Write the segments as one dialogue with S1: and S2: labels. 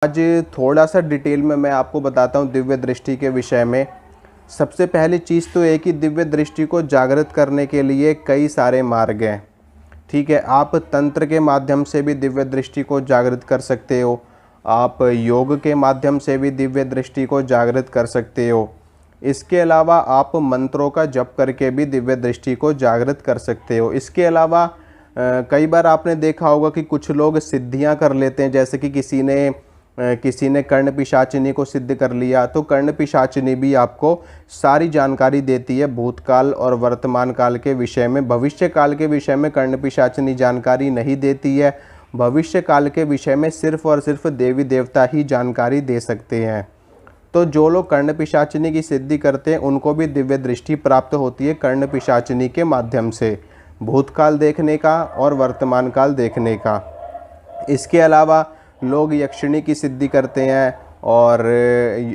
S1: आज थोड़ा सा डिटेल में मैं आपको बताता हूँ दिव्य दृष्टि के विषय में। सबसे पहली चीज़ तो ये कि दिव्य दृष्टि को जागृत करने के लिए कई सारे मार्ग हैं। ठीक है, आप तंत्र के माध्यम से भी दिव्य दृष्टि को जागृत कर सकते हो, आप योग के माध्यम से भी दिव्य दृष्टि को जागृत कर सकते हो। इसके अलावा आप मंत्रों का जप करके भी दिव्य दृष्टि को जागृत कर सकते हो। इसके अलावा कई बार आपने देखा होगा कि कुछ लोग सिद्धियां कर लेते हैं, जैसे कि किसी ने कर्ण पिशाचिनी को सिद्ध कर लिया, तो कर्ण पिशाचिनी भी आपको सारी जानकारी देती है भूतकाल और वर्तमान काल के विषय में। भविष्य काल के विषय में कर्ण पिशाचिनी जानकारी नहीं देती है। भविष्य काल के विषय में सिर्फ और सिर्फ देवी देवता ही जानकारी दे सकते हैं। तो जो लोग कर्ण पिशाचिनी की सिद्धि करते हैं उनको भी दिव्य दृष्टि प्राप्त होती है कर्ण पिशाचिनी के माध्यम से, भूतकाल देखने का और वर्तमान काल देखने का। इसके अलावा लोग यक्षिणी की सिद्धि करते हैं और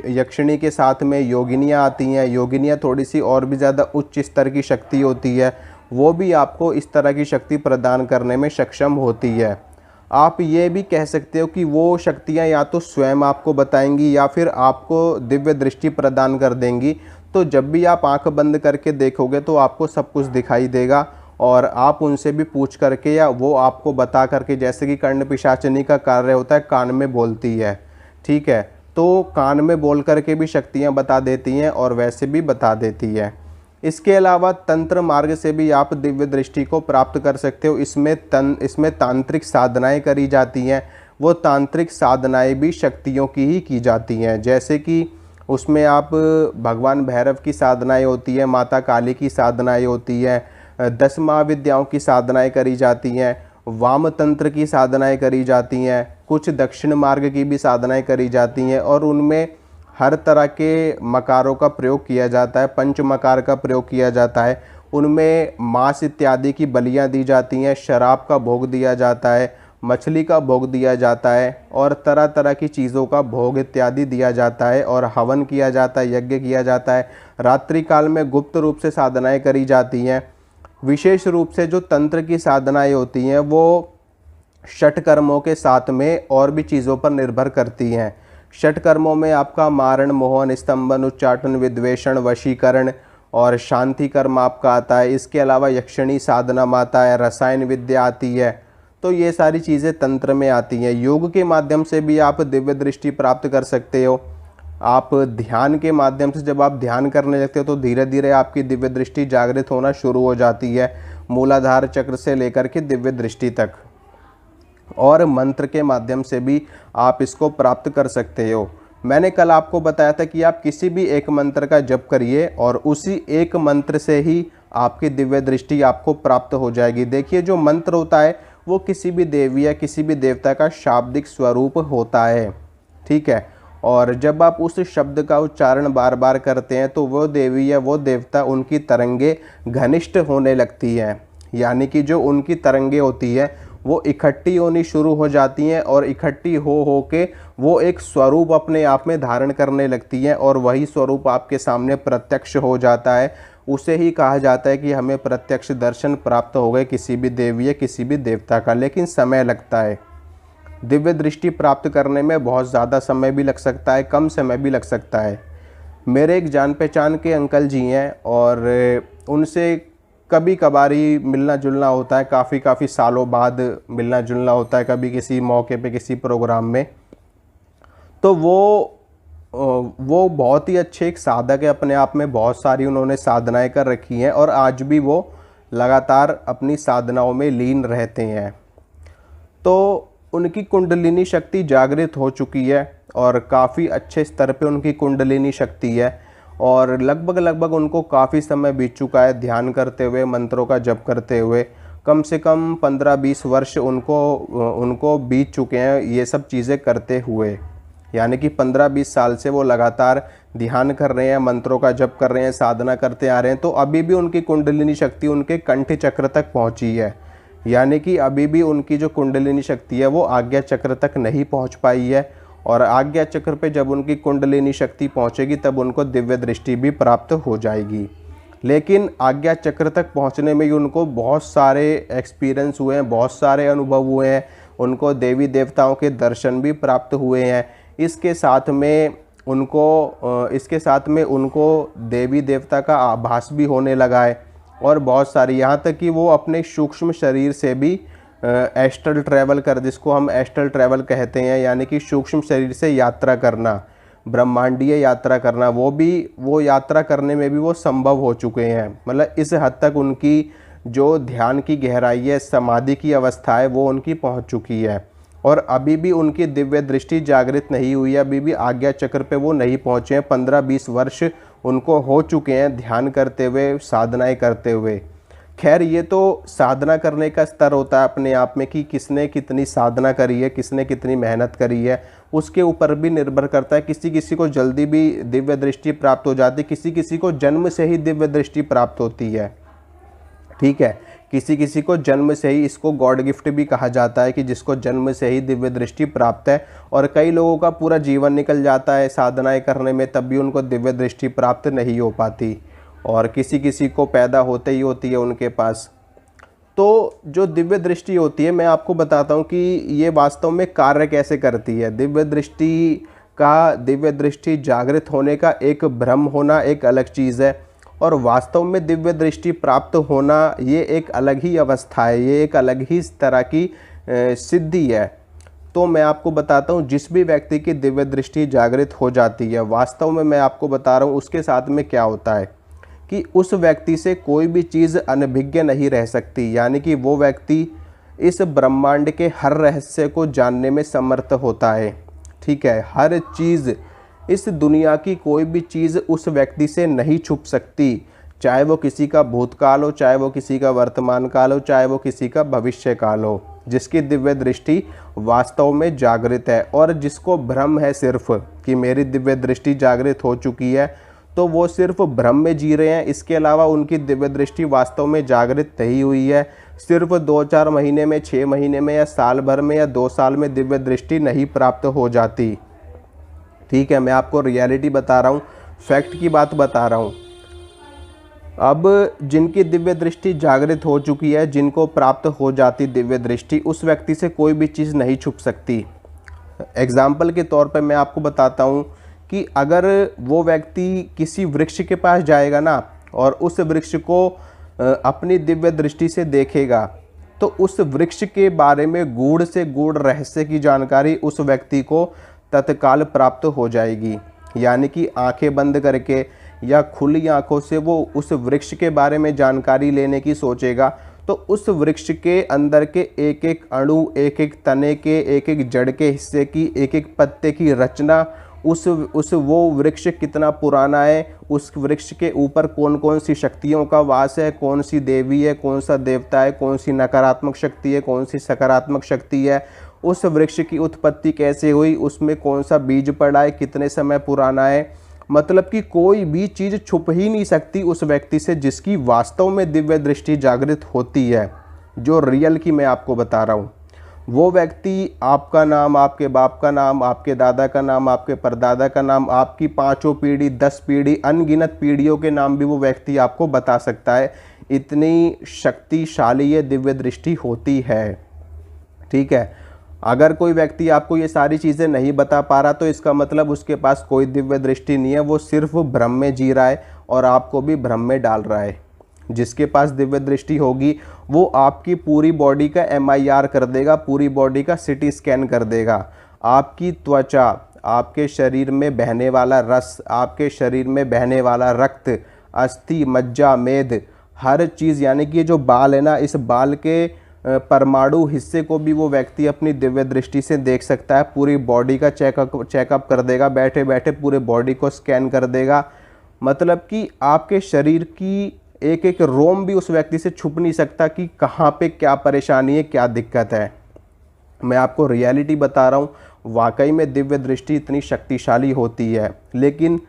S1: यक्षिणी के साथ में योगिनियाँ आती हैं। योगिनियाँ थोड़ी सी और भी ज़्यादा उच्च स्तर की शक्ति होती है, वो भी आपको इस तरह की शक्ति प्रदान करने में सक्षम होती है। आप ये भी कह सकते हो कि वो शक्तियाँ या तो स्वयं आपको बताएंगी या फिर आपको दिव्य दृष्टि प्रदान कर देंगी। तो जब भी आप आंख बंद करके देखोगे तो आपको सब कुछ दिखाई देगा और आप उनसे भी पूछ करके या वो आपको बता करके, जैसे कि कर्ण पिशाचिनी का कार्य होता है कान में बोलती है। ठीक है, तो कान में बोल करके भी शक्तियाँ बता देती हैं और वैसे भी बता देती है। इसके अलावा तंत्र मार्ग से भी आप दिव्य दृष्टि को प्राप्त कर सकते हो। इसमें तांत्रिक साधनाएं करी जाती हैं। वो तांत्रिक साधनाएं भी शक्तियों की ही की जाती हैं, जैसे कि उसमें आप भगवान भैरव की साधनाएं होती है, माता काली की साधनाएं होती है, 10 महाविद्याओं की साधनाएं करी जाती हैं, वाम तंत्र की साधनाएं करी जाती हैं, कुछ दक्षिण मार्ग की भी साधनाएं करी जाती हैं और उनमें हर तरह के मकारों का प्रयोग किया जाता है, पंच मकार का प्रयोग किया जाता है। उनमें मांस इत्यादि की बलियां दी जाती हैं, शराब का भोग दिया जाता है, मछली का भोग दिया जाता है और तरह तरह की चीज़ों का भोग इत्यादि दिया जाता है और हवन किया जाता है, यज्ञ किया जाता है। रात्रि काल में गुप्त रूप से साधनाएं करी जाती हैं। विशेष रूप से जो तंत्र की साधनाएं होती हैं वो षट कर्मों के साथ में और भी चीज़ों पर निर्भर करती हैं। षट कर्मों में आपका मारण, मोहन, स्तंभन, उच्चाटन, विद्वेषण, वशीकरण और शांति कर्म आपका आता है। इसके अलावा यक्षिणी साधना आता है, रसायन विद्या आती है। तो ये सारी चीज़ें तंत्र में आती हैं। योग के माध्यम से भी आप दिव्य दृष्टि प्राप्त कर सकते हो। आप ध्यान के माध्यम से जब आप ध्यान करने लगते हो तो धीरे धीरे आपकी दिव्य दृष्टि जागृत होना शुरू हो जाती है, मूलाधार चक्र से लेकर के दिव्य दृष्टि तक। और मंत्र के माध्यम से भी आप इसको प्राप्त कर सकते हो। मैंने कल आपको बताया था कि आप किसी भी एक मंत्र का जप करिए और उसी एक मंत्र से ही आपकी दिव्य दृष्टि आपको प्राप्त हो जाएगी। देखिए, जो मंत्र होता है वो किसी भी देवी या किसी भी देवता का शाब्दिक स्वरूप होता है। ठीक है, और जब आप उस शब्द का उच्चारण बार बार करते हैं तो वो देवी या वो देवता, उनकी तरंगे घनिष्ठ होने लगती हैं। यानी कि जो उनकी तरंगे होती है वो इकट्ठी होनी शुरू हो जाती हैं और इकट्ठी हो के वो एक स्वरूप अपने आप में धारण करने लगती हैं और वही स्वरूप आपके सामने प्रत्यक्ष हो जाता है। उसे ही कहा जाता है कि हमें प्रत्यक्ष दर्शन प्राप्त हो गए किसी भी देवी या किसी भी देवता का। लेकिन समय लगता है, दिव्य दृष्टि प्राप्त करने में बहुत ज़्यादा समय भी लग सकता है, कम समय भी लग सकता है। मेरे एक जान पहचान के अंकल जी हैं और उनसे कभी कभार ही मिलना जुलना होता है, काफ़ी सालों बाद मिलना जुलना होता है, कभी किसी मौके पे किसी प्रोग्राम में। तो वो बहुत ही अच्छे एक साधक है, अपने आप में बहुत सारी उन्होंने साधनाएं कर रखी हैं और आज भी वो लगातार अपनी साधनाओं में लीन रहते हैं। तो उनकी कुंडलिनी शक्ति जागृत हो चुकी है और काफ़ी अच्छे स्तर पे उनकी कुंडलिनी शक्ति है और लगभग उनको काफ़ी समय बीत चुका है ध्यान करते हुए, मंत्रों का जप करते हुए। कम से कम 15-20 वर्ष उनको बीत चुके हैं ये सब चीज़ें करते हुए। यानी कि 15-20 साल से वो लगातार ध्यान कर रहे हैं, मंत्रों का जप कर रहे हैं, साधना करते आ रहे हैं। तो अभी भी उनकी कुंडलिनी शक्ति उनके कंठ चक्र तक पहुंची है। यानी कि अभी भी उनकी जो कुंडलिनी शक्ति है वो आज्ञा चक्र तक नहीं पहुंच पाई है और आज्ञा चक्र पे जब उनकी कुंडलिनी शक्ति पहुंचेगी तब उनको दिव्य दृष्टि भी प्राप्त हो जाएगी। लेकिन आज्ञा चक्र तक पहुंचने में ही उनको बहुत सारे एक्सपीरियंस हुए हैं, बहुत सारे अनुभव हुए हैं, उनको देवी देवताओं के दर्शन भी प्राप्त हुए हैं। इसके साथ में उनको देवी देवता का आभास भी होने लगा है। और बहुत सारी, यहाँ तक कि वो अपने सूक्ष्म शरीर से भी एस्ट्रल ट्रैवल जिसको हम एस्ट्रल ट्रैवल कहते हैं, यानी कि सूक्ष्म शरीर से यात्रा करना, ब्रह्मांडीय यात्रा करना, वो यात्रा करने में भी वो संभव हो चुके हैं। मतलब इस हद तक उनकी जो ध्यान की गहराई है, समाधि की अवस्था है, वो उनकी पहुंच चुकी है। और अभी भी उनकी दिव्य दृष्टि जागृत नहीं हुई है, अभी भी आज्ञा चक्र पे वो नहीं पहुँचे हैं। 15-20 वर्ष उनको हो चुके हैं ध्यान करते हुए, साधनाएं करते हुए। खैर, ये तो साधना करने का स्तर होता है अपने आप में कि किसने कितनी साधना करी है, किसने कितनी मेहनत करी है, उसके ऊपर भी निर्भर करता है। किसी किसी को जल्दी भी दिव्य दृष्टि प्राप्त हो जाती है, किसी किसी को जन्म से ही दिव्य दृष्टि प्राप्त होती है। ठीक है, किसी किसी को जन्म से ही, इसको गॉड गिफ्ट भी कहा जाता है कि जिसको जन्म से ही दिव्य दृष्टि प्राप्त है। और कई लोगों का पूरा जीवन निकल जाता है साधनाएं करने में, तब भी उनको दिव्य दृष्टि प्राप्त नहीं हो पाती। और किसी किसी को पैदा होते ही होती है उनके पास। तो जो दिव्य दृष्टि होती है, मैं आपको बताता हूँ कि ये वास्तव में कार्य कैसे करती है। दिव्य दृष्टि जागृत होने का एक भ्रम होना एक अलग चीज़ है, और वास्तव में दिव्य दृष्टि प्राप्त होना ये एक अलग ही अवस्था है, ये एक अलग ही तरह की सिद्धि है। तो मैं आपको बताता हूँ, जिस भी व्यक्ति की दिव्य दृष्टि जागृत हो जाती है, वास्तव में मैं आपको बता रहा हूँ उसके साथ में क्या होता है कि उस व्यक्ति से कोई भी चीज़ अनभिज्ञ नहीं रह सकती। यानी कि वो व्यक्ति इस ब्रह्मांड के हर रहस्य को जानने में समर्थ होता है। ठीक है, हर चीज़, इस दुनिया की कोई भी चीज़ उस व्यक्ति से नहीं छुप सकती, चाहे वो किसी का भूतकाल हो, चाहे वो किसी का वर्तमान काल हो, चाहे वो किसी का भविष्य काल हो। जिसकी दिव्य दृष्टि वास्तव में जागृत है, और जिसको भ्रम है सिर्फ कि मेरी दिव्य दृष्टि जागृत हो चुकी है, तो वो सिर्फ भ्रम में जी रहे हैं। इसके अलावा उनकी दिव्य दृष्टि वास्तव में जागृत नहीं हुई है। सिर्फ 2-4 महीने में, 6 महीने में, या साल भर में, या 2 साल में दिव्य दृष्टि नहीं प्राप्त हो जाती। ठीक है, मैं आपको रियलिटी बता रहा हूँ, फैक्ट की बात बता रहा हूँ। अब जिनकी दिव्य दृष्टि जागृत हो चुकी है, जिनको प्राप्त हो जाती दिव्य दृष्टि, उस व्यक्ति से कोई भी चीज़ नहीं छुप सकती। एग्जाम्पल के तौर पे मैं आपको बताता हूँ कि अगर वो व्यक्ति किसी वृक्ष के पास जाएगा ना, और उस वृक्ष को अपनी दिव्य दृष्टि से देखेगा, तो उस वृक्ष के बारे में गूढ़ से गूढ़ रहस्य की जानकारी उस व्यक्ति को तत्काल प्राप्त हो जाएगी। यानी कि आंखें बंद करके या खुली आंखों से वो उस वृक्ष के बारे में जानकारी लेने की सोचेगा, तो उस वृक्ष के अंदर के एक एक अणु, एक एक तने के, एक एक जड़ के हिस्से की, एक एक पत्ते की रचना, वो वृक्ष कितना पुराना है, उस वृक्ष के ऊपर कौन कौन सी शक्तियों का वास है, कौन सी देवी है, कौन सा देवता है, कौन सी नकारात्मक शक्ति है, कौन सी सकारात्मक शक्ति है, उस वृक्ष की उत्पत्ति कैसे हुई, उसमें कौन सा बीज पड़ा है, कितने समय पुराना है। मतलब कि कोई भी चीज़ छुप ही नहीं सकती उस व्यक्ति से, जिसकी वास्तव में दिव्य दृष्टि जागृत होती है। जो रियल की मैं आपको बता रहा हूँ, वो व्यक्ति आपका नाम, आपके बाप का नाम, आपके दादा का नाम, आपके परदादा का नाम, आपकी 5 पीढ़ी, 10 पीढ़ी, अनगिनत पीढ़ियों के नाम भी वो व्यक्ति आपको बता सकता है। इतनी शक्तिशाली ये दिव्य दृष्टि होती है। ठीक है, अगर कोई व्यक्ति आपको ये सारी चीज़ें नहीं बता पा रहा, तो इसका मतलब उसके पास कोई दिव्य दृष्टि नहीं है, वो सिर्फ भ्रम में जी रहा है और आपको भी भ्रम में डाल रहा है। जिसके पास दिव्य दृष्टि होगी, वो आपकी पूरी बॉडी का MIR कर देगा, पूरी बॉडी का CT स्कैन कर देगा। आपकी त्वचा, आपके शरीर में बहने वाला रस, आपके शरीर में बहने वाला रक्त, अस्थि, मज्जा, मेद, हर चीज़, यानी कि ये जो बाल है ना, इस बाल के परमाणु हिस्से को भी वो व्यक्ति अपनी दिव्य दृष्टि से देख सकता है। पूरी बॉडी का चेकअप कर देगा, बैठे बैठे पूरे बॉडी को स्कैन कर देगा। मतलब कि आपके शरीर की एक एक रोम भी उस व्यक्ति से छुप नहीं सकता कि कहाँ पे क्या परेशानी है, क्या दिक्कत है। मैं आपको रियलिटी बता रहा हूँ, वाकई में दिव्य दृष्टि इतनी शक्तिशाली होती है। लेकिन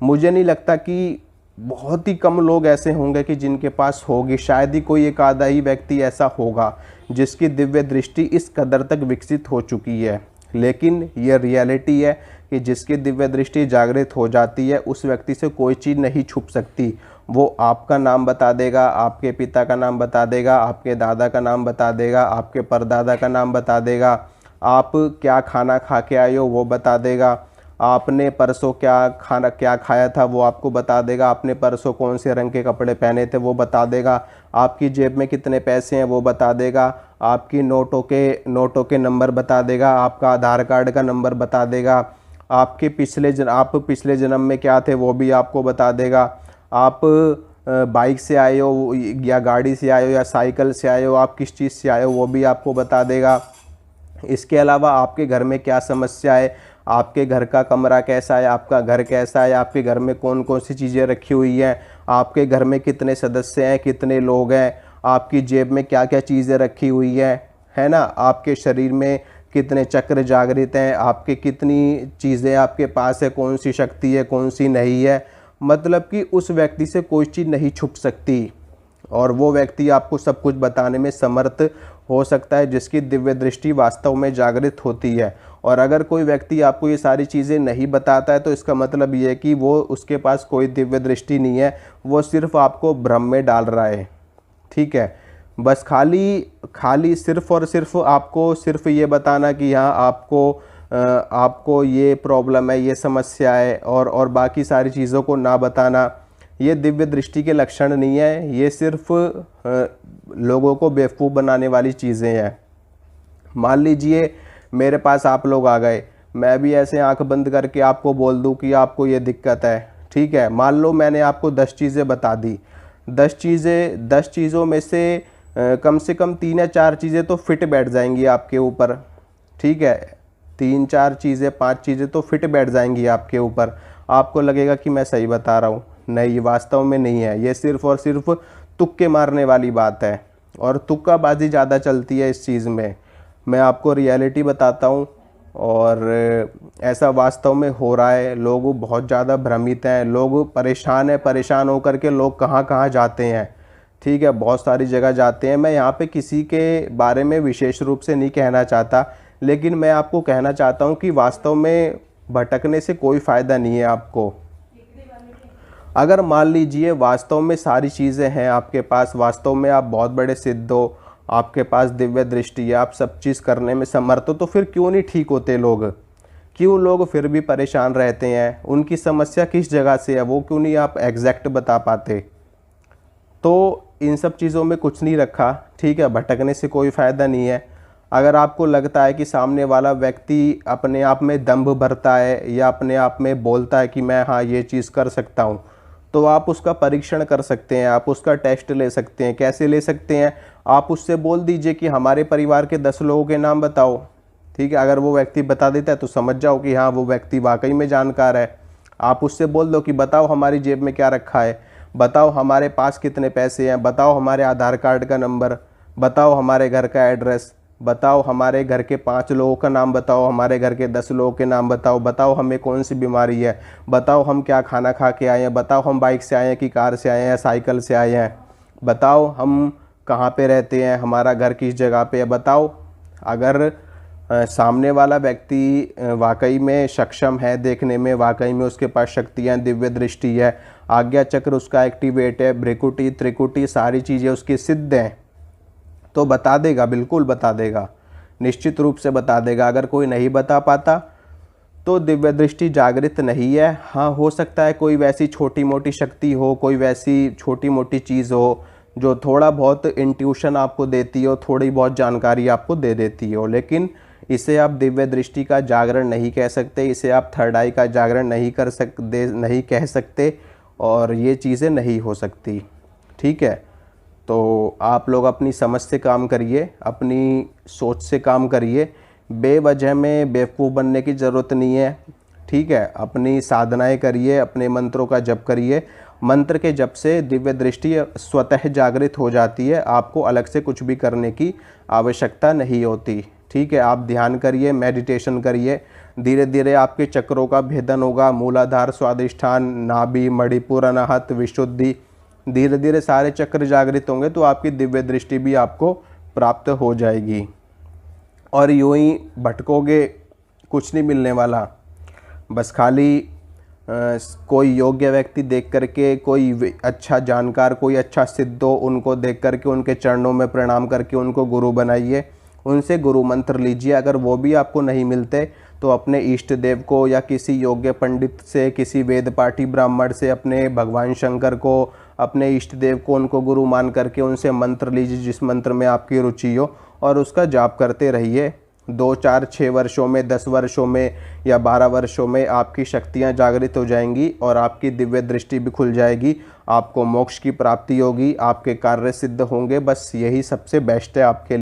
S1: मुझे नहीं लगता कि बहुत ही कम लोग ऐसे होंगे कि जिनके पास होगी। शायद ही कोई एक आधा ही व्यक्ति ऐसा होगा जिसकी दिव्य दृष्टि इस कदर तक विकसित हो चुकी है। लेकिन यह रियलिटी है कि जिसकी दिव्य दृष्टि जागृत हो जाती है, उस व्यक्ति से कोई चीज़ नहीं छुप सकती। वो आपका नाम बता देगा, आपके पिता का नाम बता देगा, आपके दादा का नाम बता देगा, आपके परदादा का नाम बता देगा, आप क्या खाना खा के आए हो वो बता देगा, आपने परसों क्या खाया था वो आपको बता देगा, आपने परसों कौन से रंग के कपड़े पहने थे वो बता देगा, आपकी जेब में कितने पैसे हैं वो बता देगा, आपकी नोटों के नंबर बता देगा, आपका आधार कार्ड का नंबर बता देगा, आप पिछले जन्म में क्या थे वो भी आपको बता देगा, आप बाइक से आए हो या गाड़ी से आए हो या साइकिल से आए हो, आप किस चीज़ से आए हो वो भी आपको बता देगा। इसके अलावा आपके घर में क्या समस्या है, आपके घर का कमरा कैसा है, आपका घर कैसा है, आपके घर में कौन कौन सी चीज़ें रखी हुई हैं, आपके घर में कितने सदस्य हैं, कितने लोग हैं, आपकी जेब में क्या क्या चीज़ें रखी हुई हैं, है ना, आपके शरीर में कितने चक्र जागृत हैं, आपके कितनी चीज़ें आपके पास है, कौन सी शक्ति है कौन सी नहीं है। मतलब कि उस व्यक्ति से कोई चीज़ नहीं छुप सकती और वो व्यक्ति आपको सब कुछ बताने में समर्थ हो सकता है, जिसकी दिव्य दृष्टि वास्तव में जागृत होती है। और अगर कोई व्यक्ति आपको ये सारी चीज़ें नहीं बताता है तो इसका मतलब ये है कि वो उसके पास कोई दिव्य दृष्टि नहीं है, वो सिर्फ आपको भ्रम में डाल रहा है। ठीक है, बस खाली सिर्फ और सिर्फ आपको सिर्फ ये बताना कि हाँ आपको ये प्रॉब्लम है, ये समस्या है, और बाकी सारी चीज़ों को ना बताना, ये दिव्य दृष्टि के लक्षण नहीं है। ये सिर्फ लोगों को बेवकूफ़ बनाने वाली चीज़ें हैं। मान लीजिए मेरे पास आप लोग आ गए, मैं भी ऐसे आंख बंद करके आपको बोल दूं कि आपको ये दिक्कत है। ठीक है, मान लो मैंने आपको 10 चीज़ें बता दी, 10 चीज़ों में से कम से कम 3 या 4 चीज़ें तो फिट बैठ जाएंगी आपके ऊपर। ठीक है, 3 4 चीज़ें 5 चीज़ें तो फिट बैठ जाएंगी आपके ऊपर। आपको लगेगा कि मैं सही बता रहा हूँ, नहीं वास्तव में नहीं है। ये सिर्फ और सिर्फ तुक्के मारने वाली बात है और तुक्काबाजी ज़्यादा चलती है इस चीज़ में। मैं आपको रियलिटी बताता हूँ और ऐसा वास्तव में हो रहा है। लोग बहुत ज़्यादा भ्रमित हैं, लोग परेशान हैं, परेशान होकर के लोग कहाँ कहाँ जाते हैं। ठीक है, बहुत सारी जगह जाते हैं। मैं यहाँ पे किसी के बारे में विशेष रूप से नहीं कहना चाहता, लेकिन मैं आपको कहना चाहता हूँ कि वास्तव में भटकने से कोई फ़ायदा नहीं है आपको। अगर मान लीजिए वास्तव में सारी चीज़ें हैं आपके पास, वास्तव में आप बहुत बड़े सिद्ध हो, आपके पास दिव्य दृष्टि है, आप सब चीज़ करने में समर्थ हो, तो फिर क्यों नहीं ठीक होते लोग? क्यों लोग फिर भी परेशान रहते हैं? उनकी समस्या किस जगह से है वो क्यों नहीं आप एग्जैक्ट बता पाते? तो इन सब चीज़ों में कुछ नहीं रखा। ठीक है, भटकने से कोई फ़ायदा नहीं है। अगर आपको लगता है कि सामने वाला व्यक्ति अपने आप में दंभ भरता है या अपने आप में बोलता है कि मैं हाँ ये चीज़ कर सकता हूँ, तो आप उसका परीक्षण कर सकते हैं, आप उसका टेस्ट ले सकते हैं। कैसे ले सकते हैं? आप उससे बोल दीजिए कि हमारे परिवार के 10 लोगों के नाम बताओ। ठीक है, अगर वो व्यक्ति बता देता है तो समझ जाओ कि हाँ वो व्यक्ति वाकई में जानकार है। आप उससे बोल दो कि बताओ हमारी जेब में क्या रखा है, बताओ हमारे पास कितने पैसे हैं, बताओ हमारे आधार कार्ड का नंबर, बताओ हमारे घर का एड्रेस, बताओ हमारे घर के 5 लोगों का नाम बताओ, हमारे घर के 10 लोगों के नाम बताओ, बताओ हमें कौन सी बीमारी है, बताओ हम क्या खाना खा के आए हैं, बताओ हम बाइक से आए हैं कि कार से आए हैं या साइकिल से आए हैं, बताओ हम कहाँ पे रहते हैं, हमारा घर किस जगह पे है, बताओ। अगर सामने वाला व्यक्ति वाकई में सक्षम है देखने में, वाकई में उसके पास शक्तियाँ, दिव्य दृष्टि है, आज्ञा चक्र उसका एक्टिवेट है, भ्रिकुटी त्रिकुटी सारी चीज़ें उसकी सिद्ध हैं, तो बता देगा, बिल्कुल बता देगा, निश्चित रूप से बता देगा। अगर कोई नहीं बता पाता तो दिव्य दृष्टि जागृत नहीं है। हाँ, हो सकता है कोई वैसी छोटी मोटी शक्ति हो, कोई वैसी छोटी मोटी चीज़ हो जो थोड़ा बहुत इंट्यूशन आपको देती हो, थोड़ी बहुत जानकारी आपको दे देती हो, लेकिन इसे आप दिव्य दृष्टि का जागरण नहीं कह सकते, इसे आप थर्ड आई का जागरण नहीं कह सकते और ये चीज़ें नहीं हो सकती। ठीक है, तो आप लोग अपनी समझ से काम करिए, अपनी सोच से काम करिए, बेवजह में बेवकूफ़ बनने की ज़रूरत नहीं है। ठीक है, अपनी साधनाएं करिए, अपने मंत्रों का जप करिए। मंत्र के जप से दिव्य दृष्टि स्वतः जागृत हो जाती है, आपको अलग से कुछ भी करने की आवश्यकता नहीं होती। ठीक है, आप ध्यान करिए, मेडिटेशन करिए, धीरे धीरे आपके चक्रों का भेदन होगा। मूलाधार, स्वादिष्ठान, नाभि, मणिपुर, अनाहत, विशुद्धि, धीरे धीरे सारे चक्र जागृत होंगे तो आपकी दिव्य दृष्टि भी आपको प्राप्त हो जाएगी। और यूं ही भटकोगे, कुछ नहीं मिलने वाला। बस खाली कोई योग्य व्यक्ति देख करके, कोई अच्छा जानकार, कोई अच्छा सिद्ध हो, उनको देख करके उनके चरणों में प्रणाम करके उनको गुरु बनाइए, उनसे गुरु मंत्र लीजिए। अगर वो भी आपको नहीं मिलते तो अपने इष्ट देव को या किसी योग्य पंडित से, किसी वेद पाठी ब्राह्मण से, अपने भगवान शंकर को, अपने इष्ट देव को, उनको गुरु मान करके उनसे मंत्र लीजिए जिस मंत्र में आपकी रुचि हो, और उसका जाप करते रहिए। 2, 4, 6 वर्षों में, 10 वर्षों में या 12 वर्षों में आपकी शक्तियाँ जागृत हो जाएंगी और आपकी दिव्य दृष्टि भी खुल जाएगी। आपको मोक्ष की प्राप्ति होगी, आपके कार्य सिद्ध होंगे। बस यही सबसे बेस्ट है आपके लिए।